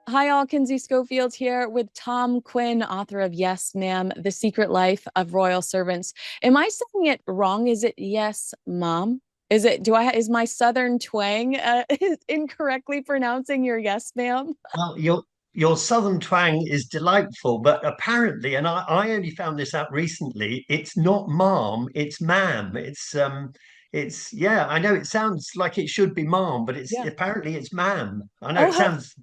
Hi, all. Kinsey Schofield here with Tom Quinn, author of Yes, Ma'am, The Secret Life of Royal Servants. Am I saying it wrong? Is it yes, mom? Is my Southern twang incorrectly pronouncing your yes, ma'am? Well, your southern twang is delightful, but apparently, and I only found this out recently, it's not mom, it's ma'am. It's yeah, I know it sounds like it should be mom, but it's Yeah. apparently it's ma'am. I know Oh, it sounds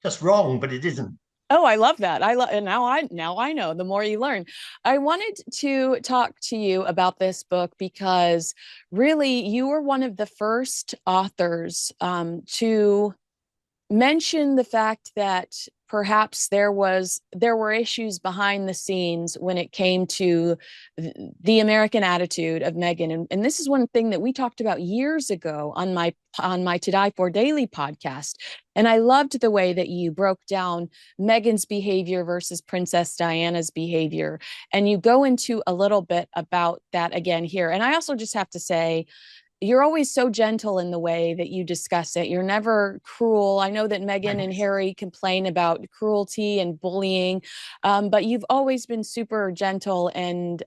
just wrong, but it isn't. oh, I love that. I love, and now I know. The more you learn, I wanted to talk to you about this book because really, you were one of the first authors to mention the fact that perhaps there were issues behind the scenes when it came to the American attitude of Meghan, and this is one thing that we talked about years ago on my To Die For Daily podcast. And I loved the way that you broke down Meghan's behavior versus Princess Diana's behavior, and you go into a little bit about that again here. And I also just have to say, you're always so gentle in the way that you discuss it. You're never cruel. I know that Meghan and Thanks. Harry complain about cruelty and bullying, but you've always been super gentle and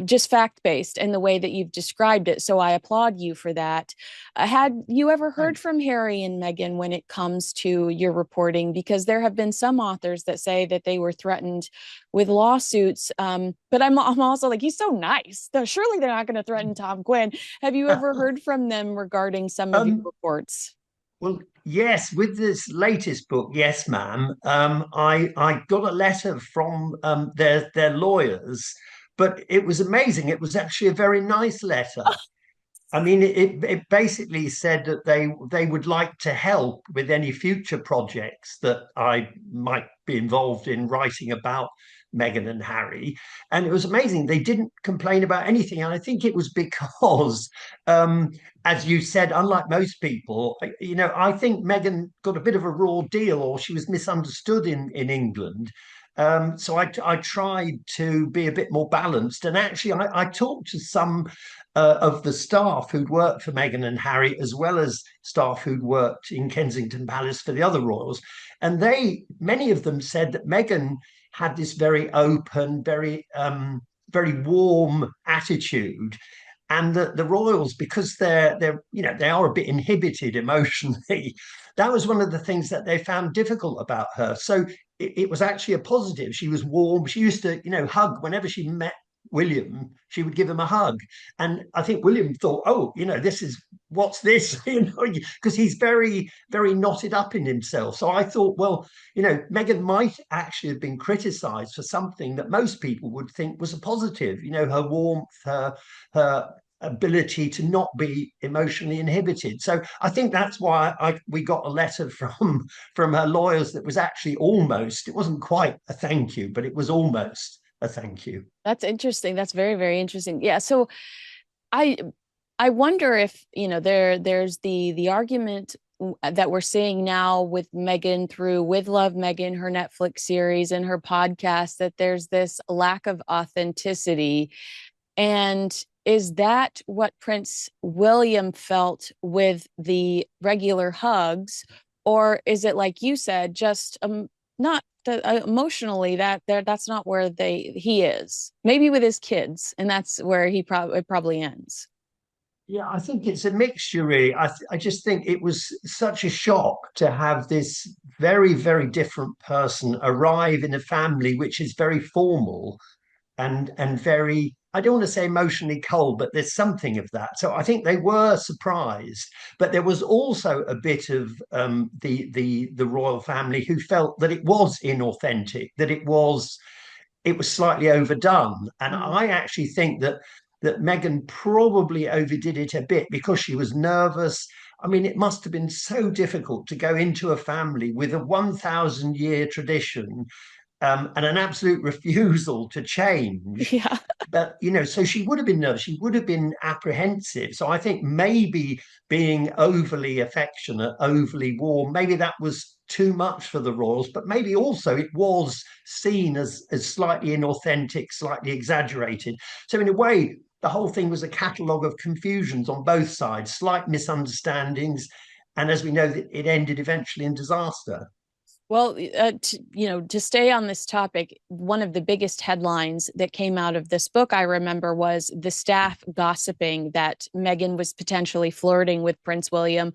just fact based in the way that you've described it. So I applaud you for that. Had you ever heard Thanks. from Harry and Meghan when it comes to your reporting? Because there have been some authors that say that they were threatened with lawsuits. But I'm also like, he's so nice. Surely they're not going to threaten Tom Quinn. Have you ever heard from them regarding some of your Um, reports? well, yes, with this latest book, yes, ma'am. I got a letter from their lawyers, but it was amazing. It was actually a very nice letter. I mean, it basically said that they would like to help with any future projects that I might be involved in writing about Meghan and Harry. And it was amazing. They didn't complain about anything. And I think it was because, um, as you said, unlike most people, I think Meghan got a bit of a raw deal, or she was misunderstood in England. So I tried to be a bit more balanced. And actually, I talked to some of the staff who'd worked for Meghan and Harry, as well as staff who'd worked in Kensington Palace for the other royals. And many of them said that Meghan had this very open, very warm attitude. And the royals, because they are a bit inhibited emotionally, that was one of the things that they found difficult about her. So it was actually a positive. She was warm. She used to, hug whenever she met William, she would give him a hug. And I think William thought, oh, what's this? Because he's very, very knotted up in himself. So I thought, well, Meghan might actually have been criticized for something that most people would think was a positive, her warmth, her ability to not be emotionally inhibited. So I think that's why we got a letter from her lawyers that was actually almost, it wasn't quite a thank you, but it was almost a thank you. That's interesting. That's very, very interesting. Yeah. So I I wonder if, there's the argument that we're seeing now with Meghan through With Love Meghan, her Netflix series and her podcast, that there's this lack of authenticity. And is that what Prince William felt with the regular hugs? Or is it, like you said, just not emotionally, that's not where he is. Maybe with his kids, and that's where it probably ends. Yeah, I think it's a mixture, really. I just think it was such a shock to have this very, very different person arrive in a family which is very formal and very, I don't want to say emotionally cold, but there's something of that. So I think they were surprised, but there was also a bit of the royal family who felt that it was inauthentic, that it was slightly overdone. And Mm. I actually think that Meghan probably overdid it a bit because she was nervous. I mean, it must have been so difficult to go into a family with a 1,000-year tradition, and an absolute refusal to change. Yeah. But so she would have been nervous, she would have been apprehensive. So I think maybe being overly affectionate, overly warm, maybe that was too much for the royals, but maybe also it was seen as slightly inauthentic, slightly exaggerated. So in a way, the whole thing was a catalogue of confusions on both sides, slight misunderstandings, and as we know, it ended eventually in disaster. Well, to stay on this topic, one of the biggest headlines that came out of this book, I remember, was the staff gossiping that Meghan was potentially flirting with Prince William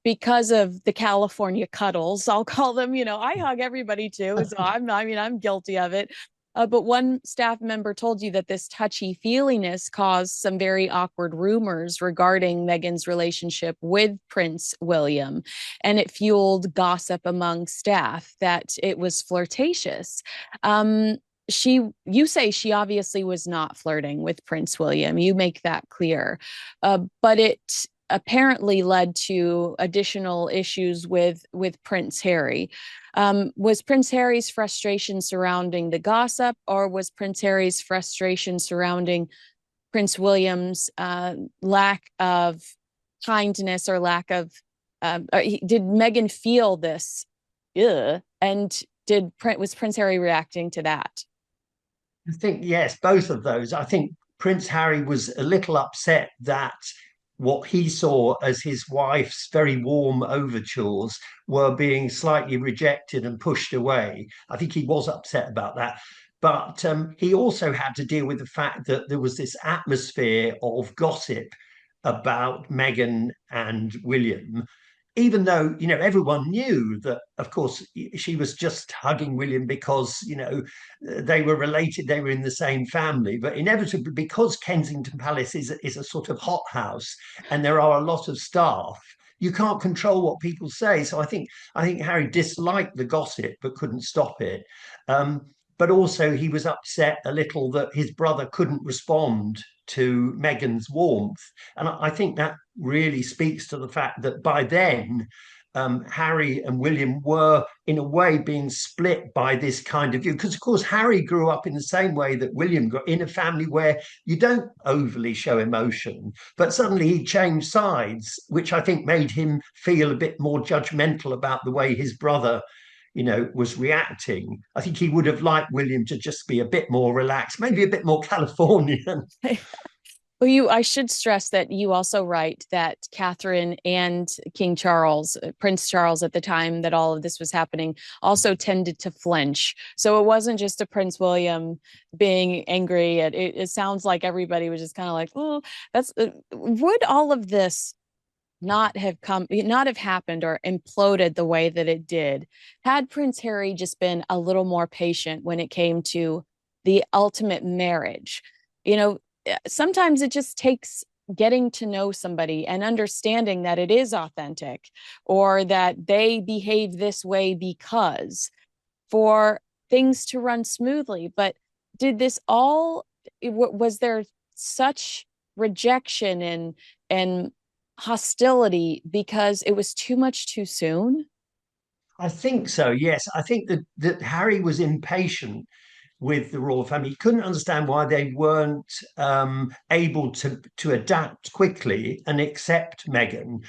because of the California cuddles. I'll call them, I hug everybody too. So I'm guilty of it. But one staff member told you that this touchy feeliness caused some very awkward rumors regarding Meghan's relationship with Prince William. And it fueled gossip among staff that it was flirtatious. You say she obviously was not flirting with Prince William. You make that clear. But it apparently led to additional issues with Prince Harry. Was Prince Harry's frustration surrounding the gossip, or was Prince Harry's frustration surrounding Prince William's lack of kindness or lack of? Did Meghan feel this? Ugh, and was Prince Harry reacting to that? I think, yes, both of those. I think Prince Harry was a little upset that what he saw as his wife's very warm overtures were being slightly rejected and pushed away. I think he was upset about that. But he also had to deal with the fact that there was this atmosphere of gossip about Meghan and William, even though everyone knew that, of course, she was just hugging William because they were related, they were in the same family. But inevitably, because Kensington Palace is a sort of hothouse and there are a lot of staff, you can't control what people say. So I think Harry disliked the gossip but couldn't stop it. But also he was upset a little that his brother couldn't respond to Meghan's warmth. And I think that really speaks to the fact that by then, Harry and William were, in a way, being split by this kind of view. Because, of course, Harry grew up in the same way that William grew in a family where you don't overly show emotion. But suddenly he changed sides, which I think made him feel a bit more judgmental about the way his brother was reacting. I think he would have liked William to just be a bit more relaxed, maybe a bit more Californian. Well, I should stress that you also write that Catherine and King Charles, Prince Charles at the time that all of this was happening, also tended to flinch. So it wasn't just a Prince William being angry. It sounds like everybody was just kind of like, oh, would all of this not have happened or imploded the way that it did had Prince Harry just been a little more patient when it came to the ultimate marriage. Sometimes it just takes getting to know somebody and understanding that it is authentic, or that they behave this way because, for things to run smoothly. But was there such rejection and hostility because it was too much too soon? I think so, yes. I think that Harry was impatient with the royal family. He couldn't understand why they weren't able to adapt quickly and accept Meghan.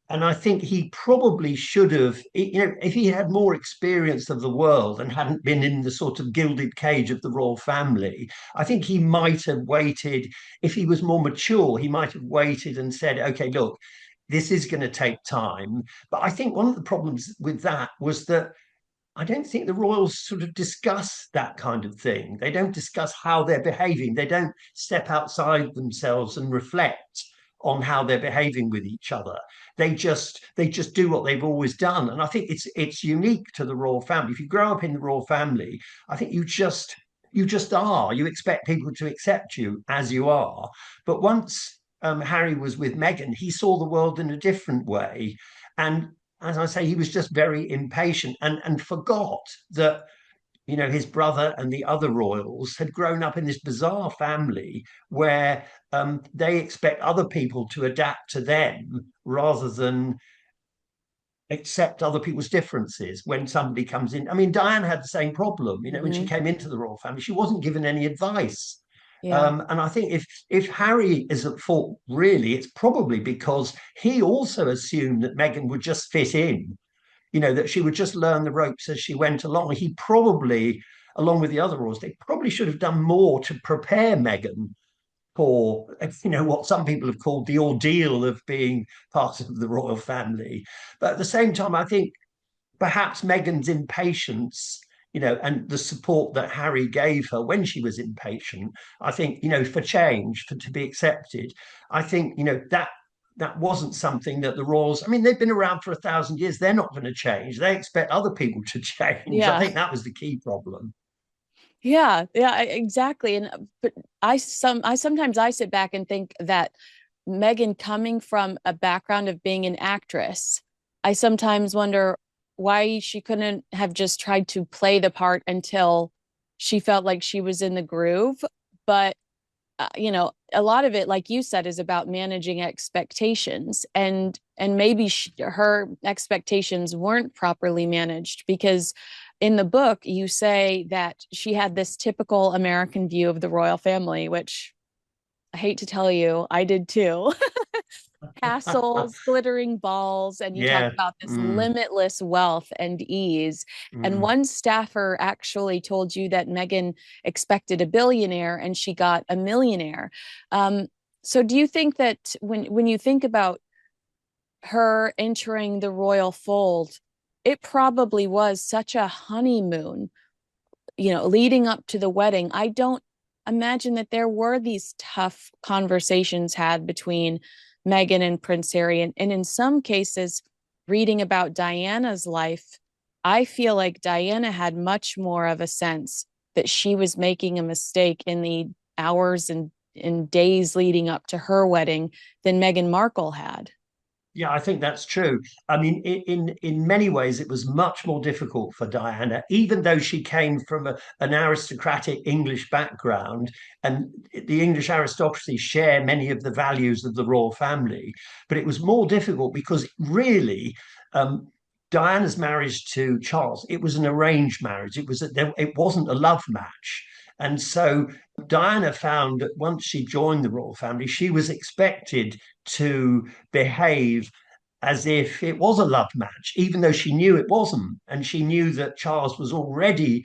And I think he probably should have, if he had more experience of the world and hadn't been in the sort of gilded cage of the royal family, I think he might have waited. If he was more mature, he might have waited and said, okay, look, this is going to take time. But I think one of the problems with that was that I don't think the royals sort of discuss that kind of thing. They don't discuss how they're behaving. They don't step outside themselves and reflect on how they're behaving with each other. They just do what they've always done. And I think it's unique to the royal family. If you grow up in the royal family, I think you just are. You expect people to accept you as you are. But once Harry was with Meghan, he saw the world in a different way. And as I say, he was just very impatient and forgot that his brother and the other royals had grown up in this bizarre family where they expect other people to adapt to them rather than accept other people's differences when somebody comes in. I mean, Diane had the same problem, when she Mm-hmm. came into the royal family, she wasn't given any advice. Yeah. And I think if Harry is at fault, really, it's probably because he also assumed that Meghan would just fit in, that she would just learn the ropes as she went along. He probably, along with the other royals, they probably should have done more to prepare Meghan for, what some people have called the ordeal of being part of the royal family. But at the same time, I think perhaps Meghan's impatience, and the support that Harry gave her when she was impatient, I think, for change, for to be accepted, I think, that wasn't something that the royals, I mean, they've been around for 1,000 years. They're not going to change. They expect other people to change. I Yeah. think that was the key problem. Yeah, yeah, exactly. And but I sometimes I sit back and think that Meghan coming from a background of being an actress, I sometimes wonder why she couldn't have just tried to play the part until she felt like she was in the groove. But a lot of it, like you said, is about managing expectations, and maybe her expectations weren't properly managed because in the book you say that she had this typical American view of the royal family, which I hate to tell you, I did too. Castles, glittering balls, and you talk Yeah. about this Mm, limitless wealth and ease. And mm. one staffer actually told you that Meghan expected a billionaire and she got a millionaire. Um, so do you think that when you think about her entering the royal fold, it probably was such a honeymoon, leading up to the wedding? I don't imagine that there were these tough conversations had between Meghan and Prince Harry. And in some cases, reading about Diana's life, I feel like Diana had much more of a sense that she was making a mistake in the hours and days leading up to her wedding than Meghan Markle had. Yeah, I think that's true. I mean, in many ways, it was much more difficult for Diana, even though she came from an aristocratic English background, and the English aristocracy share many of the values of the royal family. But it was more difficult because really, Diana's marriage to Charles, it was an arranged marriage. It wasn't a love match. And so Diana found that once she joined the royal family, she was expected to behave as if it was a love match, even though she knew it wasn't. And she knew that Charles was already,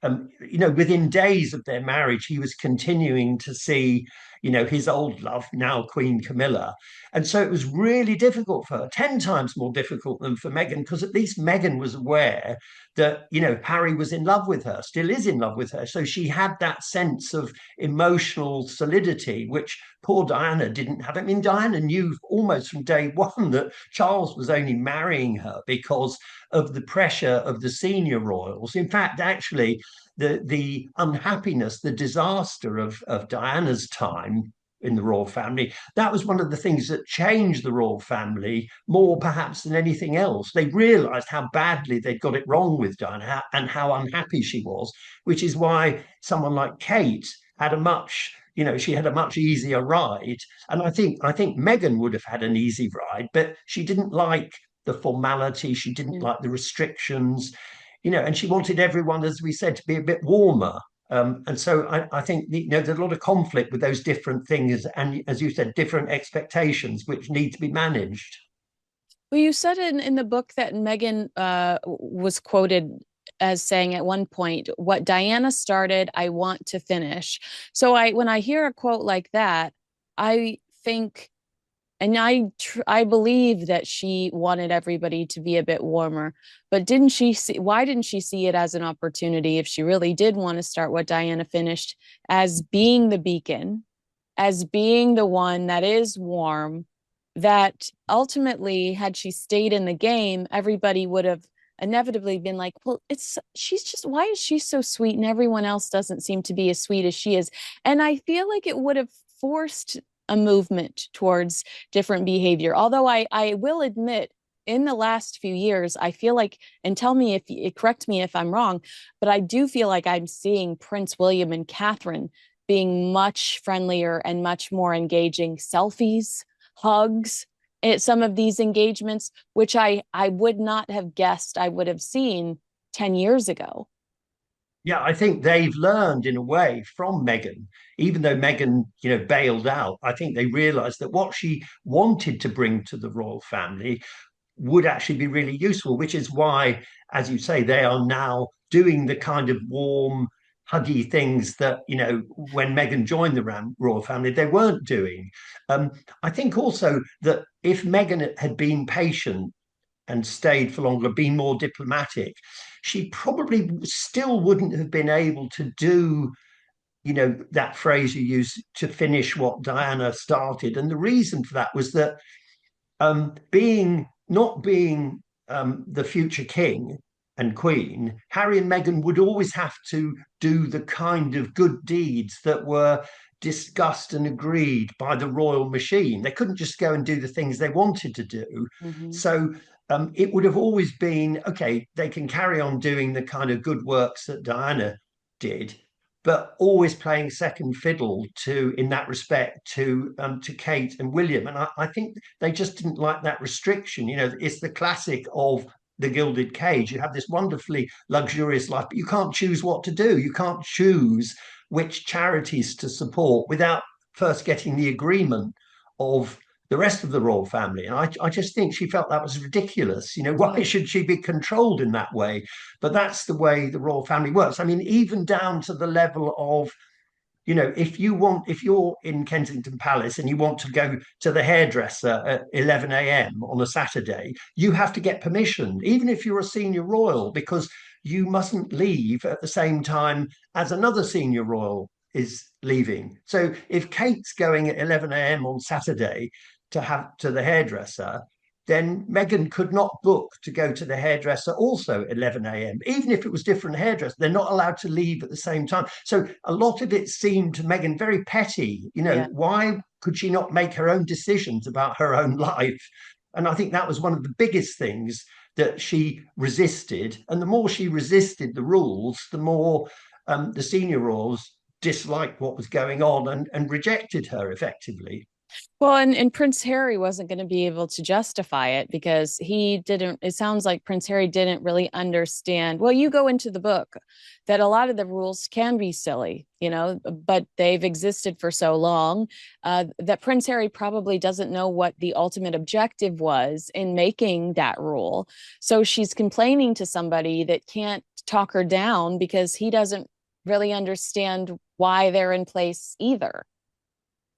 within days of their marriage, he was continuing to see, his old love, now Queen Camilla. And so it was really difficult for her, 10 times more difficult than for Meghan, because at least Meghan was aware that, Harry was in love with her, still is in love with her. So she had that sense of emotional solidity, which poor Diana didn't have. I mean, Diana knew almost from day one that Charles was only marrying her because of the pressure of the senior royals. In fact, actually, the unhappiness, the disaster of Diana's time in the royal family, that was one of the things that changed the royal family more perhaps than anything else. They realized how badly they'd got it wrong with Diana and how unhappy she was, which is why someone like Kate had a much, she had a much easier ride. And I think Meghan would have had an easy ride, but she didn't like the formality, she didn't Mm. like the restrictions, and she wanted everyone, as we said, to be a bit warmer. And so I think there's a lot of conflict with those different things, and as you said, different expectations which need to be managed. Well, you said in the book that Meghan was quoted as saying at one point, "What Diana started, I want to finish." So when I hear a quote like that, I think, and I believe that she wanted everybody to be a bit warmer. But didn't she see? Why didn't she see it as an opportunity if she really did want to start what Diana finished, as being the beacon, as being the one that is warm, that ultimately, had she stayed in the game, everybody would have inevitably been like, well, she's just, why is she so sweet and everyone else doesn't seem to be as sweet as she is? And I feel like it would have forced a movement towards different behavior. Although I will admit, in the last few years, I feel like, and tell me if, correct me if I'm wrong, but I do feel like I'm seeing Prince William and Catherine being much friendlier and much more engaging. Selfies, hugs at some of these engagements, which I would not have guessed I would have seen 10 years ago. Yeah, I think they've learned in a way from Meghan, even though Meghan, bailed out. I think they realized that what she wanted to bring to the royal family would actually be really useful, which is why, as you say, they are now doing the kind of warm, huggy things that, when Meghan joined the royal family, they weren't doing. I think also that if Meghan had been patient and stayed for longer, been more diplomatic, she probably still wouldn't have been able to do, that phrase you use, to finish what Diana started. And the reason for that was that being not being the future king and queen, Harry and Meghan would always have to do the kind of good deeds that were discussed and agreed by the royal machine. They couldn't just go and do the things they wanted to do. Mhm. So it would have always been okay, they can carry on doing the kind of good works that Diana did, but always playing second fiddle to, in that respect, to Kate and William. And I think they just didn't like that restriction. It's the classic of the gilded cage. You have this wonderfully luxurious life, but you can't choose what to do. You can't choose which charities to support without first getting the agreement of the rest of the royal family. And I just think she felt that was ridiculous. Why Yeah. should she be controlled in that way? But that's the way the royal family works. I mean, even down to the level of, if you're in Kensington Palace and you want to go to the hairdresser at 11 a.m. on a Saturday, you have to get permission, even if you're a senior royal, because you mustn't leave at the same time as another senior royal is leaving. So if Kate's going at 11 a.m. on Saturday to the hairdresser, then Meghan could not book to go to the hairdresser also at 11 a.m. Even if it was different hairdresser, they're not allowed to leave at the same time. So a lot of it seemed to Meghan very petty. Yeah. Why could she not make her own decisions about her own life? And I think that was one of the biggest things that she resisted. And the more she resisted the rules, the more the senior royals disliked what was going on and rejected her effectively. Well, and Prince Harry wasn't going to be able to justify it because he didn't, it sounds like Prince Harry didn't really understand. Well, you go into the book that a lot of the rules can be silly, but they've existed for so long that Prince Harry probably doesn't know what the ultimate objective was in making that rule. So she's complaining to somebody that can't talk her down because he doesn't really understand why they're in place either.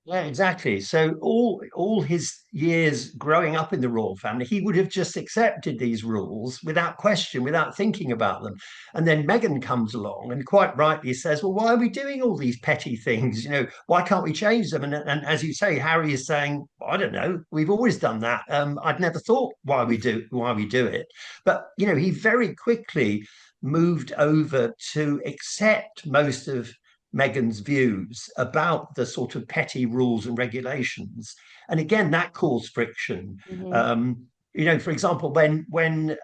Yeah, exactly. So all his years growing up in the royal family, he would have just accepted these rules without question, without thinking about them. And then Meghan comes along and quite rightly says, "Well, why are we doing all these petty things? Why can't we change them?" And as you say, Harry is saying, "I don't know. We've always done that. I'd never thought why we do it." But he very quickly moved over to accept most of Meghan's views about the sort of petty rules and regulations. And again, that caused friction. Mhm. For example, when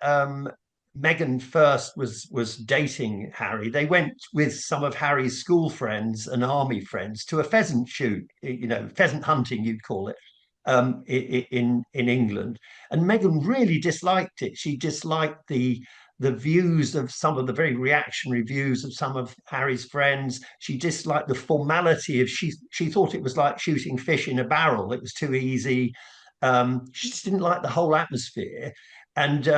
Meghan first was dating Harry, they went with some of Harry's school friends and army friends to a pheasant shoot, pheasant hunting, you'd call it, in England. And Meghan really disliked it. She disliked the views of some of the very reactionary views of some of Harry's friends. She disliked the formality of she thought it was like shooting fish in a barrel. It was too easy. She just didn't like the whole atmosphere. And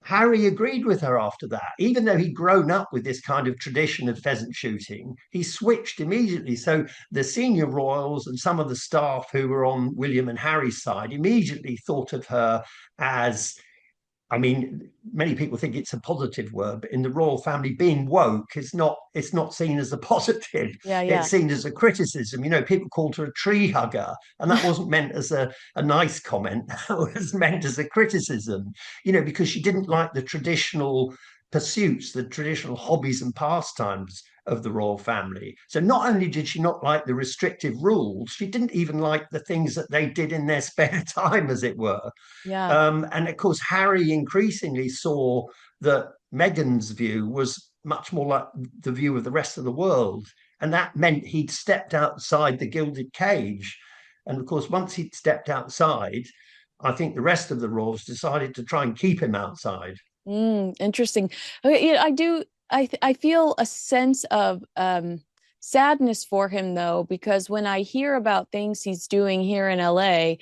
Harry agreed with her after that. Even though he'd grown up with this kind of tradition of pheasant shooting, he switched immediately. So the senior royals and some of the staff who were on William and Harry's side immediately thought of her as, I mean, many people think it's a positive word, but in the royal family, being woke is not, it's not seen as a positive. Yeah, It's yeah. seen as a criticism. People called her a tree hugger, and that wasn't meant as a nice comment. That was meant as a criticism, because she didn't like the traditional pursuits, the traditional hobbies and pastimes of the royal family. So not only did she not like the restrictive rules, she didn't even like the things that they did in their spare time, as it were. Yeah. And of course, Harry increasingly saw that Meghan's view was much more like the view of the rest of the world. And that meant he'd stepped outside the gilded cage. And of course, once he'd stepped outside, I think the rest of the royals decided to try and keep him outside. Interesting. Okay, yeah, I do. I feel a sense of sadness for him though, because when I hear about things he's doing here in LA,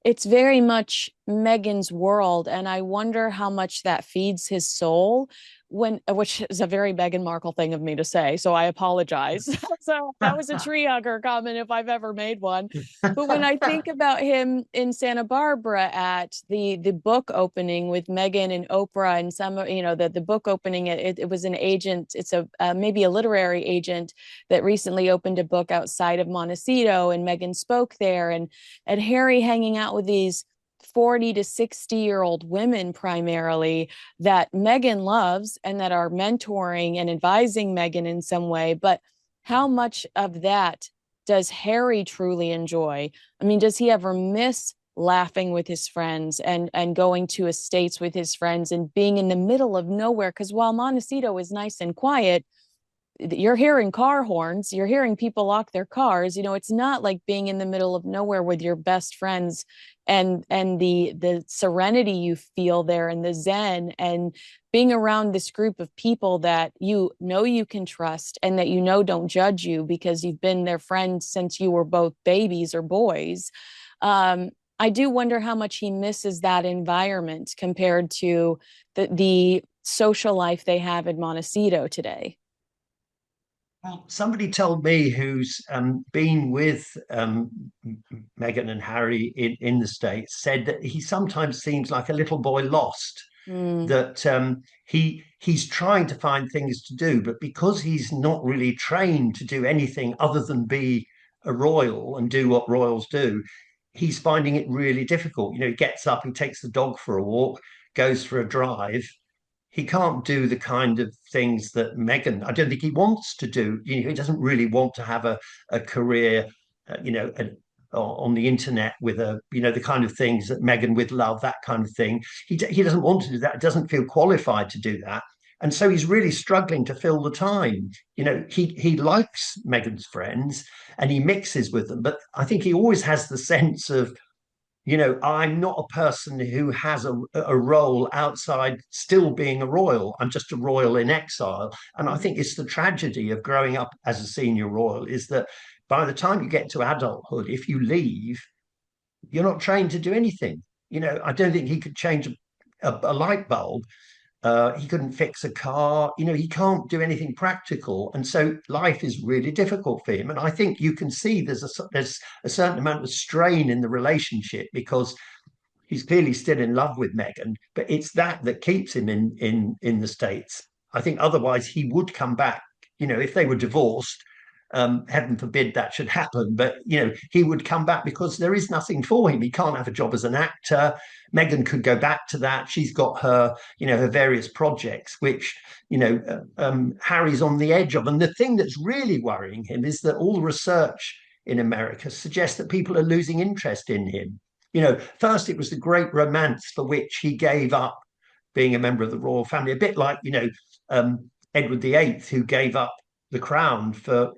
it's very much Meghan's world, and I wonder how much that feeds his soul which is a very Meghan Markle thing of me to say, so I apologize. So that was a tree hugger comment if I've ever made one. But when I think about him in Santa Barbara at the book opening with Meghan and Oprah, and some, the book opening, it was an agent. It's a maybe a literary agent that recently opened a book outside of Montecito, and Meghan spoke there, and Harry hanging out with these 40 to 60-year-old women primarily that Meghan loves and that are mentoring and advising Meghan in some way. But how much of that does Harry truly enjoy? I mean, does he ever miss laughing with his friends and going to estates with his friends and being in the middle of nowhere? Because while Montecito is nice and quiet, you're hearing car horns, you're hearing people lock their cars. It's not like being in the middle of nowhere with your best friends, and the serenity you feel there, and the zen, and being around this group of people that you can trust, and that don't judge you because you've been their friend since you were both babies or boys. I do wonder how much he misses that environment compared to the social life they have in Montecito today. Well, somebody told me who's been with Meghan and Harry in the States said that he sometimes seems like a little boy lost. Mm. That he's trying to find things to do, but because he's not really trained to do anything other than be a royal and do what royals do, he's finding it really difficult. He gets up, he takes the dog for a walk, goes for a drive. He can't do the kind of things that Meghan, I don't think he wants to do. He doesn't really want to have a career, on the internet with the kind of things that Meghan with love, that kind of thing. He doesn't want to do that. Doesn't feel qualified to do that. And so he's really struggling to fill the time. He likes Meghan's friends and he mixes with them, but I think he always has the sense of, I'm not a person who has a role outside still being a royal. I'm just a royal in exile. And I think it's the tragedy of growing up as a senior royal is that by the time you get to adulthood, if you leave, you're not trained to do anything. I don't think he could change a light bulb. He couldn't fix a car. He can't do anything practical, and so life is really difficult for him. And I think you can see there's a certain amount of strain in the relationship because he's clearly still in love with Meghan, but it's that keeps him in the States. I think otherwise he would come back. If they were divorced, heaven forbid that should happen, but he would come back because there is nothing for him. He can't have a job as an actor. Meghan could go back to that. She's got her various projects, which Harry's on the edge of. And the thing that's really worrying him is that all the research in America suggests that people are losing interest in him. First it was the great romance for which he gave up being a member of the royal family, a bit like Edward VIII, who gave up the crown for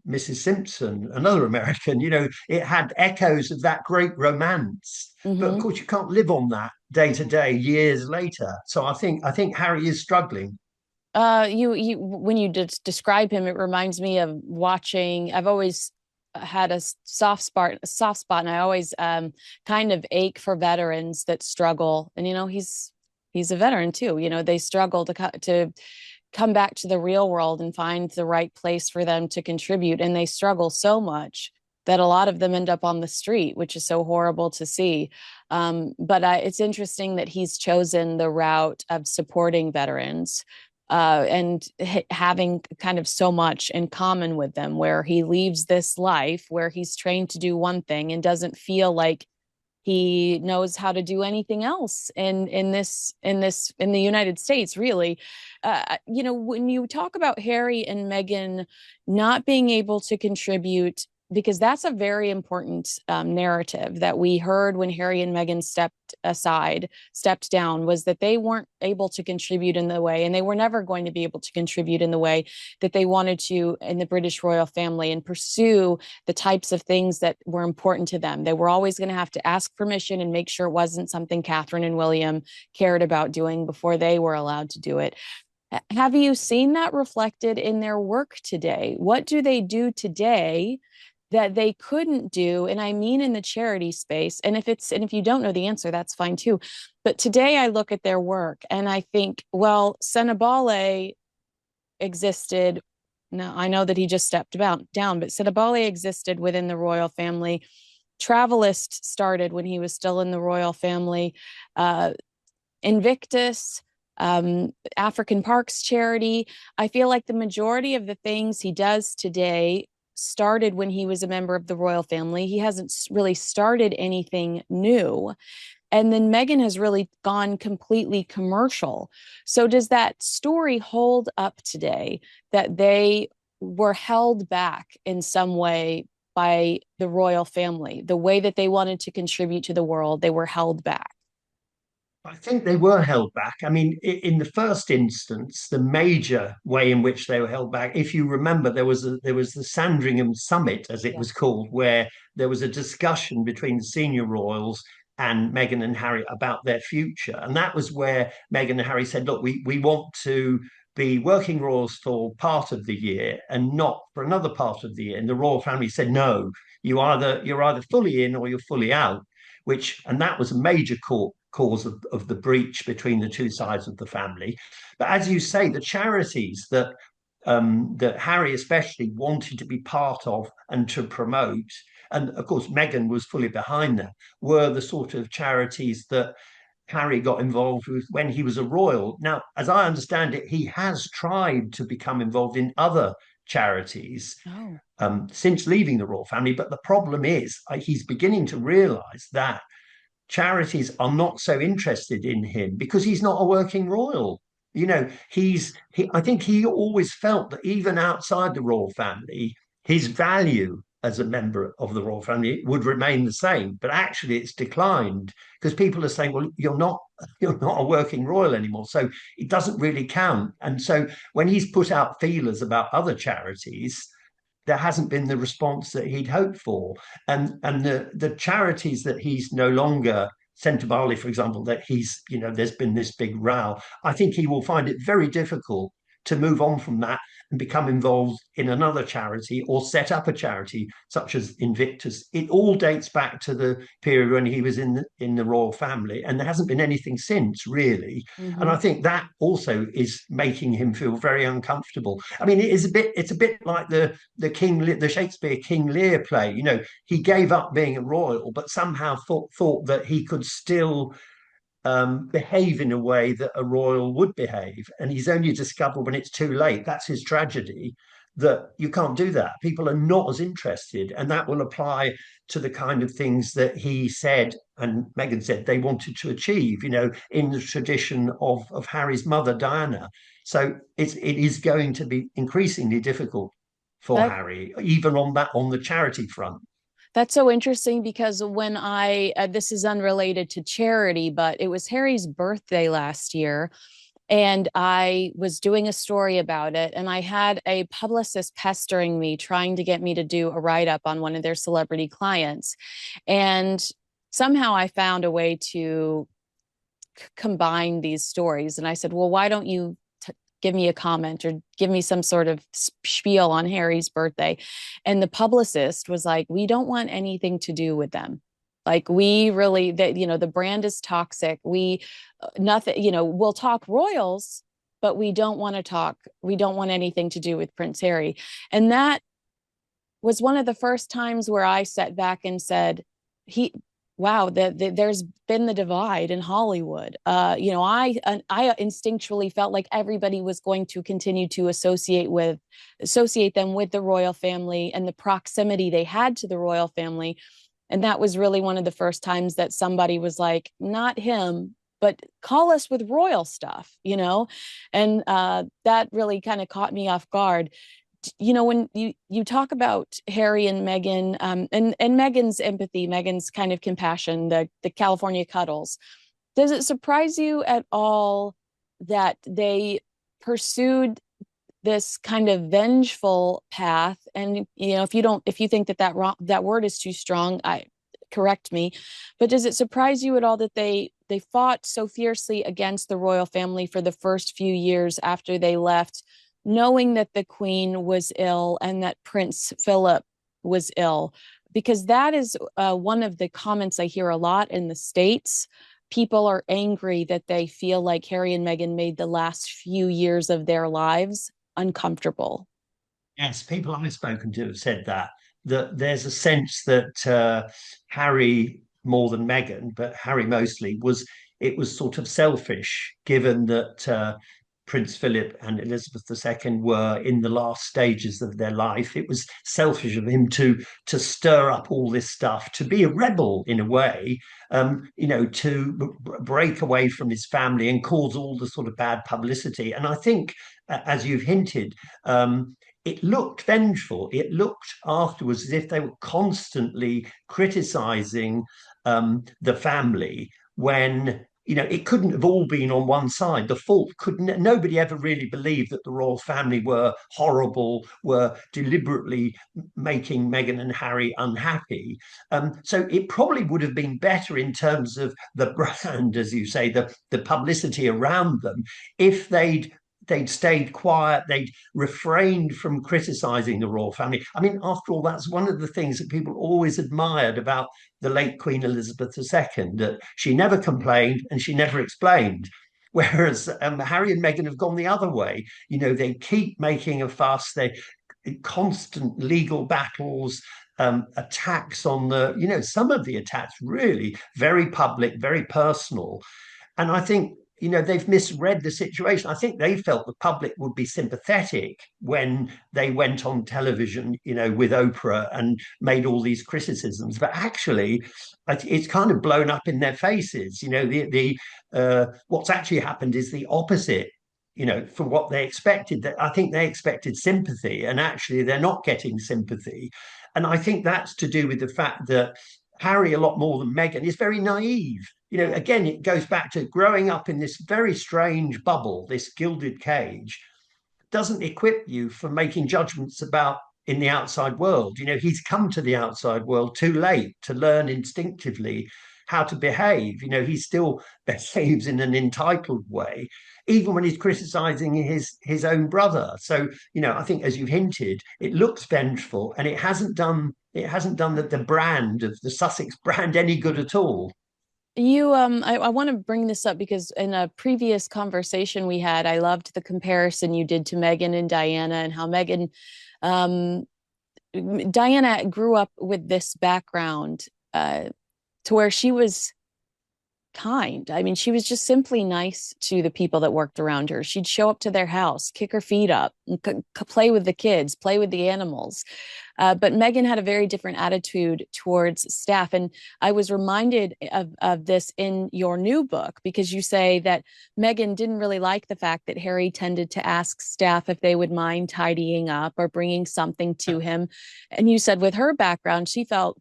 Mrs. Simpson, another American. It had echoes of that great romance, but of Mm-hmm. course you can't live on that day to day years later. So I think Harry is struggling. You when you describe him, it reminds me of watching. I've always had a soft spot, and I always kind of ache for veterans that struggle. And he's a veteran too. They struggle to come back to the real world and find the right place for them to contribute, and they struggle so much that a lot of them end up on the street, which is so horrible to see. But it's interesting that he's chosen the route of supporting veterans, and having kind of so much in common with them, where he leaves this life where he's trained to do one thing and doesn't feel like he knows how to do anything else in the United States, really. When you talk about Harry and Meghan not being able to contribute, because that's a very important narrative that we heard when Harry and Meghan stepped down, was that they weren't able to contribute in the way, and they were never going to be able to contribute in the way that they wanted to in the British royal family and pursue the types of things that were important to them. They were always going to have to ask permission and make sure it wasn't something Catherine and William cared about doing before they were allowed to do it. Have you seen that reflected in their work today? What do they do today that they couldn't do, and I mean in the charity space. And if you don't know the answer, that's fine too. But today I look at their work and I think, well, Senabale existed. Now I know that he just stepped down, but Senabale existed within the royal family. Travelist started when he was still in the royal family. Invictus, African Parks Charity. I feel like the majority of the things he does today started when he was a member of the royal family. He hasn't really started anything new. And then Meghan has really gone completely commercial. So does that story hold up today, that they were held back in some way by the royal family? The way that they wanted to contribute to the world, they were held back. I think they were held back. I mean, in the first instance, the major way in which they were held back, if you remember, there was the Sandringham Summit, as it Yeah. was called, where there was a discussion between the senior royals and Meghan and Harry about their future, and that was where Meghan and Harry said, "Look, we want to be working royals for part of the year and not for another part of the year." And the royal family said, "No, you're either fully in or you're fully out." And that was a major cause of the breach between the two sides of the family. But as you say, the charities that Harry especially wanted to be part of and to promote, and of course Meghan was fully behind them, were the sort of charities that Harry got involved with when he was a royal. Now, as I understand it, he has tried to become involved in other charities Oh. since leaving the royal family. But the problem is, he's beginning to realize that charities are not so interested in him because he's not a working royal. I think he always felt that even outside the royal family, his value as a member of the royal family would remain the same. But actually, it's declined because people are saying, "Well, you're not a working royal anymore, so it doesn't really count." And so when he's put out feelers about other charities, there hasn't been the response that he'd hoped for. And the charities that he's no longer sent to Bali, for example, that there's been this big row. I think he will find it very difficult to move on from that and become involved in another charity or set up a charity such as Invictus. It all dates back to the period when he was in the royal family, and there hasn't been anything since, really. And Mm-hmm. I think that also is making him feel very uncomfortable. I mean, it's a bit like the Shakespeare King Lear play. He gave up being a royal, but somehow thought that he could still behave in a way that a royal would behave. And he's only discovered when it's too late. That's his tragedy, that you can't do that. People are not as interested. And that will apply to the kind of things that he said and Meghan said they wanted to achieve, in the tradition of Harry's mother, Diana. So it is going to be increasingly difficult for That Harry, even on the charity front. That's so interesting because when this is unrelated to charity, but it was Harry's birthday last year. And I was doing a story about it. And I had a publicist pestering me, trying to get me to do a write up on one of their celebrity clients. And somehow I found a way to combine these stories. And I said, well, why don't you give me a comment or give me some sort of spiel on Harry's birthday? And the publicist was like, we don't want anything to do with them. Like we really that the brand is toxic. We nothing, we'll talk royals, but we don't want anything to do with Prince Harry. And that was one of the first times where I sat back and said, he wow, there's been the divide in Hollywood. I instinctually felt like everybody was going to continue to associate them with the royal family and the proximity they had to the royal family. And that was really one of the first times that somebody was like, not him, but call us with royal stuff, and that really kind of caught me off guard. When you talk about Harry and Meghan, and Meghan's empathy, Meghan's kind of compassion, the California cuddles, does it surprise you at all that they pursued this kind of vengeful path? And if you think that word is too strong, I correct me, but does it surprise you at all that they fought so fiercely against the royal family for the first few years after they left, knowing that the Queen was ill and that Prince Philip was ill, because that is one of the comments I hear a lot in the States. People are angry that they feel like Harry and Meghan made the last few years of their lives uncomfortable. Yes, people I've spoken to have said that there's a sense that Harry more than Meghan, but Harry mostly it was sort of selfish, given that Prince Philip and Elizabeth II were in the last stages of their life. It was selfish of him to stir up all this stuff, to be a rebel in a way, to break away from his family and cause all the sort of bad publicity. And I think, as you've hinted, it looked vengeful. It looked afterwards as if they were constantly criticizing the family when it couldn't have all been on one side. The fault couldn't. Nobody ever really believed that the royal family were horrible, were deliberately making Meghan and Harry unhappy. So it probably would have been better in terms of the brand, as you say, the publicity around them, if they'd stayed quiet, they'd refrained from criticizing the royal family. I mean, after all, that's one of the things that people always admired about the late Queen Elizabeth II, that she never complained and she never explained. Whereas Harry and Meghan have gone the other way. They keep making a fuss. They constant legal battles, attacks on some of the attacks really very public, very personal. And I think they've misread the situation. I think they felt the public would be sympathetic when they went on television, with Oprah and made all these criticisms. But actually, it's kind of blown up in their faces. What's actually happened is the opposite. For what they expected. That I think they expected sympathy, and actually they're not getting sympathy. And I think that's to do with the fact that Harry, a lot more than Meghan, is very naive. Again, it goes back to growing up in this very strange bubble, this gilded cage, doesn't equip you for making judgments about in the outside world. He's come to the outside world too late to learn instinctively how to behave. He still behaves in an entitled way, even when he's criticizing his own brother. So, I think, as you've hinted, it looks vengeful, and it hasn't done the brand of the Sussex brand any good at all. I want to bring this up because in a previous conversation we had, I loved the comparison you did to Meghan and Diana, and how um, Diana grew up with this background, to where she was kind. I mean, she was just simply nice to the people that worked around her. She'd show up to their house, kick her feet up, and play with the kids, play with the animals. But Meghan had a very different attitude towards staff. And I was reminded of this in your new book, because you say that Meghan didn't really like the fact that Harry tended to ask staff if they would mind tidying up or bringing something to him. And you said with her background, she felt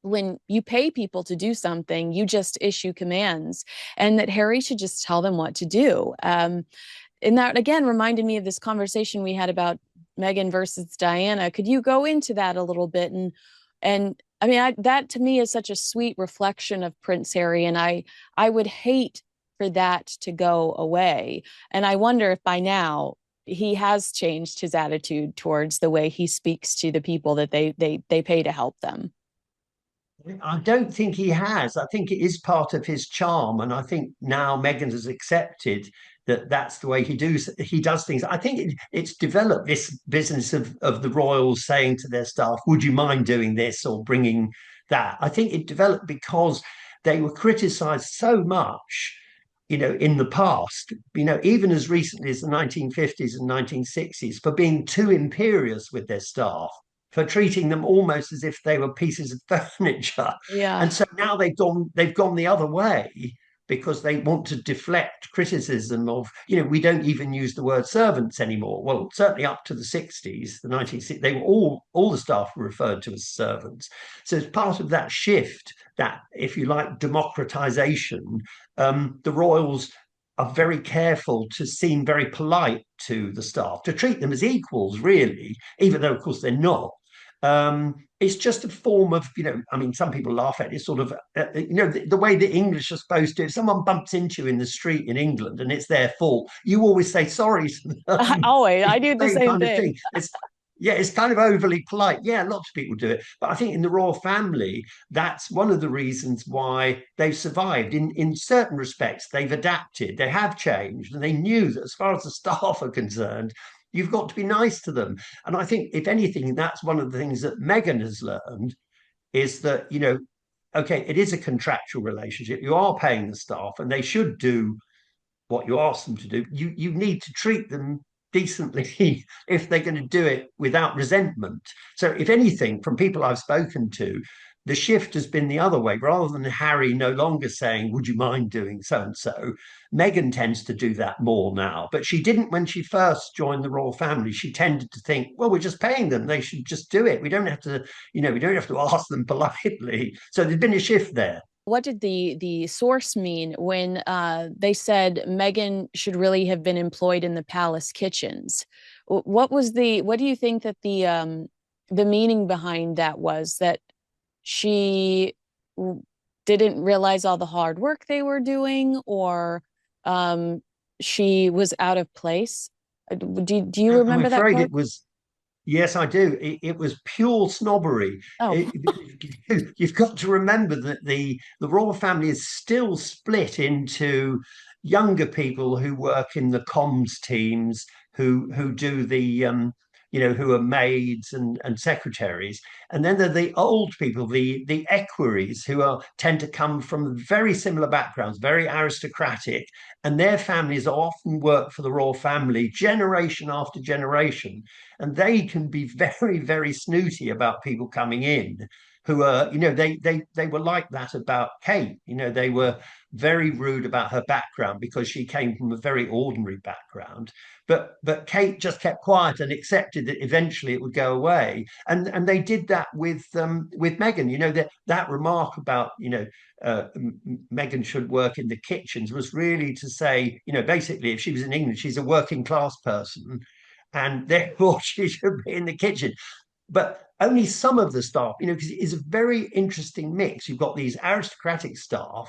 when you pay people to do something, you just issue commands, and that Harry should just tell them what to do. And that again reminded me of this conversation we had about Meghan versus Diana. Could you go into that a little bit? And I mean, that to me is such a sweet reflection of Prince Harry, and I would hate for that to go away. And I wonder if by now he has changed his attitude towards the way he speaks to the people that they pay to help them. I don't think he has. I think it is part of his charm, and I think now Meghan has accepted that that's the way he does things. I think it's developed this business of the royals saying to their staff, "Would you mind doing this or bringing that?" I think it developed because they were criticised so much, in the past, even as recently as the 1950s and 1960s, for being too imperious with their staff, for treating them almost as if they were pieces of furniture. Yeah. And so now they've gone the other way, because they want to deflect criticism of, we don't even use the word servants anymore. Well, certainly up to the 60s, the 1960s, they were all the staff were referred to as servants. So as part of that shift, that, if you like, democratization, the royals are very careful to seem very polite to the staff, to treat them as equals, really, even though, of course, they're not. It's just a form of, I mean, some people laugh at it, sort of, the way the English are supposed to. If someone bumps into you in the street in England and it's their fault, you always say sorry to them. Always, I It's do the the same same kind of thing. thing. Yeah, it's kind of overly polite. Yeah, lots of people do it. But I think in the royal family, that's one of the reasons why they've survived. In certain respects, they've adapted, they have changed, and they knew that as far as the staff are concerned, you've got to be nice to them. And I think, if anything, that's one of the things that Meghan has learned is that, okay, it is a contractual relationship. You are paying the staff, and they should do what you ask them to do. You need to treat them decently if they're going to do it without resentment. So, if anything, from people I've spoken to, the shift has been the other way. Rather than Harry no longer saying, "Would you mind doing so and so?" Meghan tends to do that more now. But she didn't when she first joined the royal family. She tended to think, "Well, we're just paying them; they should just do it. We don't have to, we don't have to ask them politely." So there's been a shift there. What did the source mean when they said Meghan should really have been employed in the palace kitchens? What do you think that the meaning behind that was? That she didn't realize all the hard work they were doing, or um, she was out of place? Do you I'm remember that afraid part? it was. Yes, I do. It was pure snobbery. Oh, You've got to remember that the royal family is still split into younger people who work in the comms teams, who do who are maids and secretaries, and then there are the old people, the equerries, who are tend to come from very similar backgrounds, very aristocratic, and their families often work for the royal family generation after generation, and they can be very, very snooty about people coming in who are, they were like that about Kate. They were very rude about her background because she came from a very ordinary background. But Kate just kept quiet and accepted that eventually it would go away. And they did that with Meghan. That remark about Meghan should work in the kitchens was really to say, basically, if she was in England, she's a working class person, and therefore she should be in the kitchen. But only some of the staff, because it is a very interesting mix. You've got these aristocratic staff,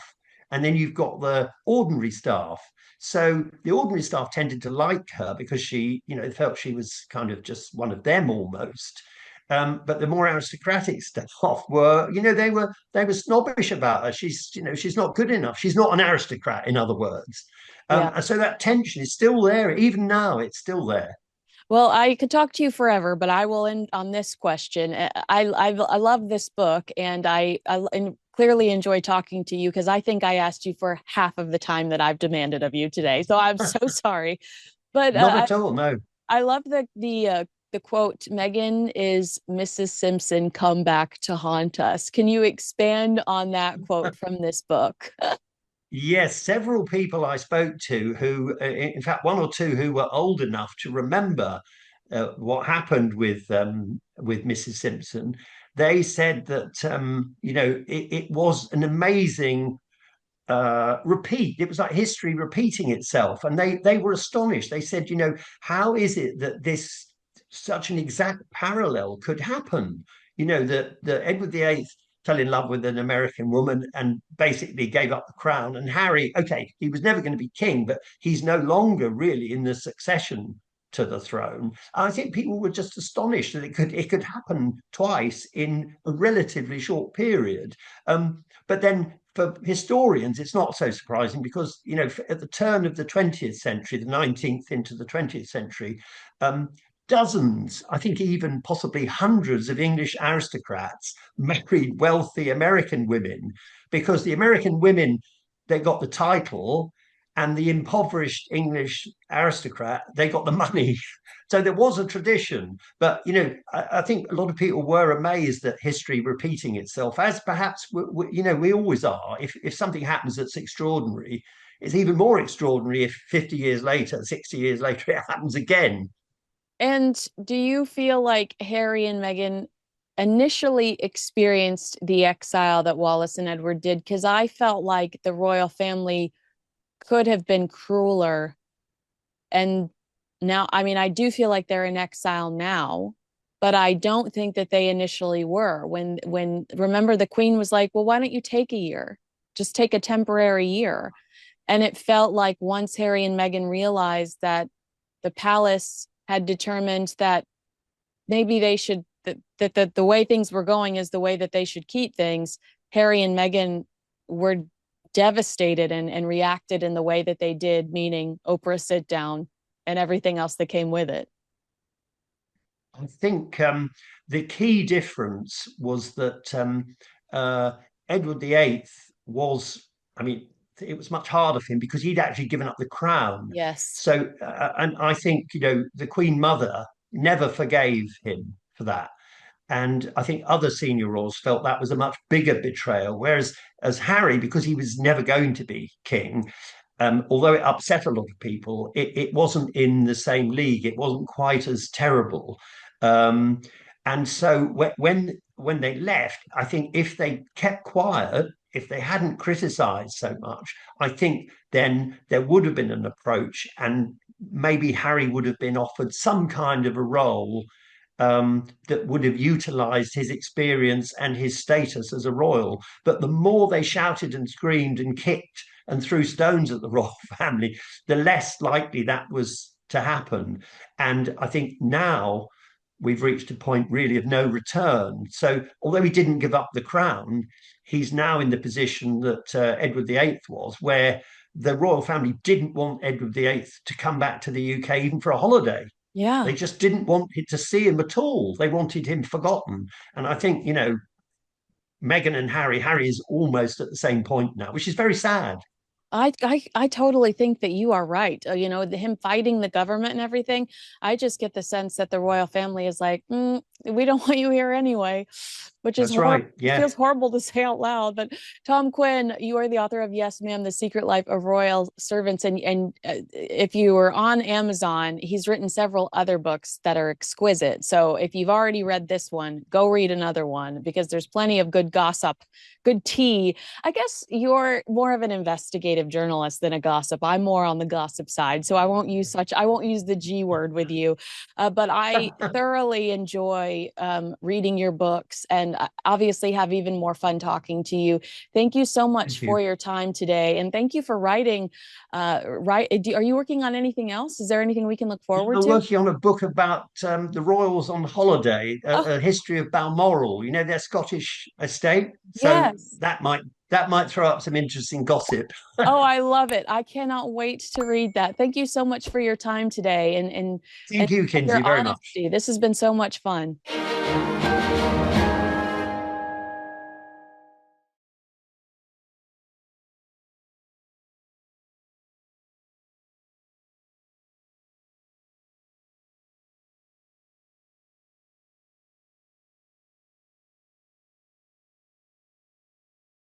and then you've got the ordinary staff. So the ordinary staff tended to like her because she, felt she was kind of just one of them almost. But the more aristocratic staff were, they were snobbish about her. She's not good enough. She's not an aristocrat, in other words. yeah. And so that tension is still there. Even now, it's still there. Well, I could talk to you forever, but I will end on this question. I love this book, and I clearly enjoy talking to you because I think I asked you for half of the time that I've demanded of you today. So I'm so sorry. But Not at all, no. I love the quote, "Meghan is Mrs. Simpson come back to haunt us." Can you expand on that quote from this book? Yes, several people I spoke to who, in fact, one or two who were old enough to remember what happened with Mrs. Simpson, they said that it was an amazing repeat. It was like history repeating itself, and they were astonished. They said, how is it that this such an exact parallel could happen? That Edward VIII fell in love with an American woman and basically gave up the crown. And Harry, okay, he was never going to be king, but he's no longer really in the succession to the throne. I think people were just astonished that it could happen twice in a relatively short period. But then for historians, it's not so surprising because, at the turn of the 20th century, the 19th into the 20th century, dozens, I think even possibly hundreds of English aristocrats married wealthy American women because the American women, they got the title, and the impoverished English aristocrat, they got the money. So there was a tradition. But, I think a lot of people were amazed at history repeating itself, as perhaps, we always are. If something happens that's extraordinary, it's even more extraordinary if 50 years later, 60 years later, it happens again. And do you feel like Harry and Meghan initially experienced the exile that Wallace and Edward did? Because I felt like the royal family could have been crueler. And now, I mean, I do feel like they're in exile now, but I don't think that they initially were. Remember, the Queen was like, "Well, why don't you take a year? Just take a temporary year." And it felt like once Harry and Meghan realized that the palace had determined that maybe they should, that the way things were going is the way that they should keep things. Harry and Meghan were devastated and reacted in the way that they did, meaning Oprah sit down and everything else that came with it. I think the key difference was that uh, Edward VIII was, I mean, it was much harder for him because he'd actually given up the crown. Yes. So, and I think, the Queen Mother never forgave him for that. And I think other senior royals felt that was a much bigger betrayal. Whereas as Harry, because he was never going to be king, although it upset a lot of people, it wasn't in the same league. It wasn't quite as terrible. Um, and so when they left, I think if they kept quiet, if they hadn't criticized so much, I think then there would have been an approach, and maybe Harry would have been offered some kind of a role that would have utilized his experience and his status as a royal. But the more they shouted and screamed and kicked and threw stones at the royal family, the less likely that was to happen. And I think now we've reached a point really of no return. So although he didn't give up the crown, he's now in the position that Edward VIII was, where the royal family didn't want Edward VIII to come back to the UK even for a holiday. Yeah. They just didn't want to see him at all. They wanted him forgotten. And I think, Meghan and Harry is almost at the same point now, which is very sad. I totally think that you are right. Him fighting the government and everything. I just get the sense that the royal family is like, we don't want you here anyway, which is That's right. It Yeah. feels horrible to say out loud. But Tom Quinn, you are the author of Yes, Ma'am: The Secret Life of Royal Servants, and if you were on Amazon, he's written several other books that are exquisite. So if you've already read this one, go read another one because there's plenty of good gossip, good tea. I guess you're more of an investigative journalist than a gossip. I'm more on the gossip side, so I won't use the G word with you, but I thoroughly enjoy reading your books, and obviously have even more fun talking to you. Thank you so much Thank for you. your time today, and thank you for writing. Are you working on anything else? Is there anything we can look forward I'm to? working on a book about the royals on holiday, Oh, a history of Balmoral. Their Scottish estate. So yes. that might throw up some interesting gossip. Oh, I love it. I cannot wait to read that. Thank you so much for your time today and Thank you, your Kinsey, very much. honesty. This has been so much fun.